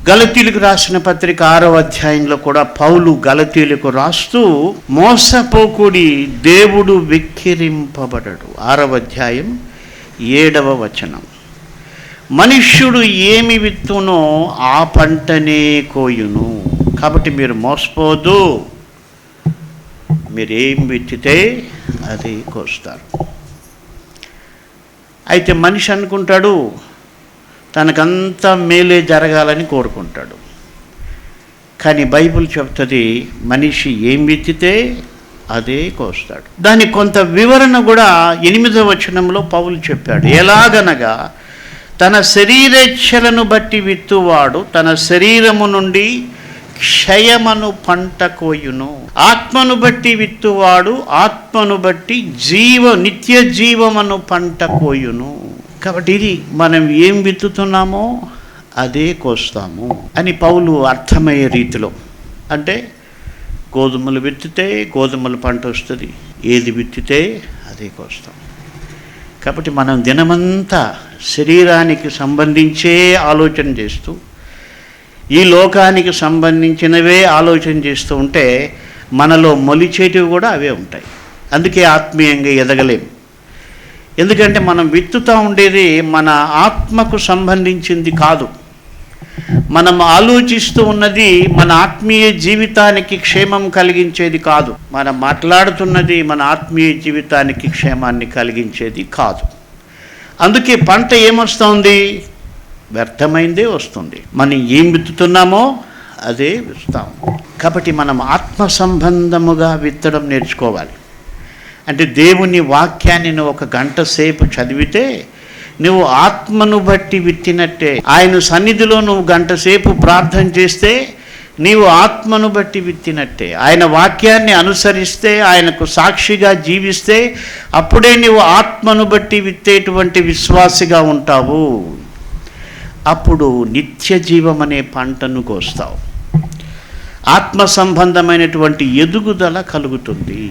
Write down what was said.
గలతీయులకు రాసిన పత్రిక 6వ అధ్యాయంలో కూడా పౌలు గలతీయులకు రాస్తూ మోసపోకుడి, దేవుడు వెక్కిరింపబడడు. 6వ అధ్యాయం 7వ వచనం. మనుష్యుడు ఏమి విత్తునో ఆ పంటనే కోయును. కాబట్టి మీరు మోసపోదు, మీరేం విత్తితే అది కోస్తారు. అయితే మనిషి అనుకుంటాడు తనకంతా మేలే జరగాలని కోరుకుంటాడు. కానీ బైబిల్ చెప్తుంది మనిషి ఏం విత్తితే అదే కోస్తాడు. దానికి కొంత వివరణ కూడా 8వ వచనంలో పౌలు చెప్పాడు. ఎలాగనగా తన శరీరేచ్ఛలను బట్టి విత్తువాడు తన శరీరము నుండి క్షయమను పంట కోయును, ఆత్మను బట్టి విత్తువాడు ఆత్మను బట్టి నిత్య జీవమను పంట కోయును. కాబట్టి ఇది మనం ఏం విత్తుతున్నామో అదే కోస్తాము అని పౌలు అర్థమయ్యే రీతిలో, అంటే గోధుమలు విత్తితే గోధుమల పంట వస్తుంది, ఏది విత్తితే అదే కోస్తాం. కాబట్టి మనం దినమంతా శరీరానికి సంబంధించే ఆలోచన చేస్తూ ఈ లోకానికి సంబంధించినవే ఆలోచన చేస్తూ ఉంటే మనలో మొలిచేటివి కూడా అవే ఉంటాయి. అందుకే ఆత్మీయంగా ఎదగలేము. ఎందుకంటే మనం విత్తుతూ ఉండేది మన ఆత్మకు సంబంధించింది కాదు. మనం ఆలోచిస్తూ ఉన్నది మన ఆత్మీయ జీవితానికి క్షేమం కలిగించేది కాదు. మనం మాట్లాడుతున్నది మన ఆత్మీయ జీవితానికి క్షేమాన్ని కలిగించేది కాదు. అందుకే పంట ఏమొస్తుంది? వ్యర్థమైందే వస్తుంది. మనం ఏం విత్తుతున్నామో అదే విత్తుతాము. కాబట్టి మనం ఆత్మ సంబంధముగా విత్తడం నేర్చుకోవాలి. అంటే దేవుని వాక్యాన్ని నువ్వు 1 గంట సేపు చదివితే నువ్వు ఆత్మను బట్టి విత్తినట్టే. ఆయన సన్నిధిలో నువ్వు 1 గంట సేపు ప్రార్థన చేస్తే నీవు ఆత్మను బట్టి విత్తినట్టే. ఆయన వాక్యాన్ని అనుసరిస్తే, ఆయనకు సాక్షిగా జీవిస్తే అప్పుడే నీవు ఆత్మను బట్టి విత్తేటువంటి విశ్వాసిగా ఉంటావు. అప్పుడు నిత్య జీవం అనే పంటను కోస్తావు. ఆత్మ సంబంధమైనటువంటి ఎదుగుదల కలుగుతుంది.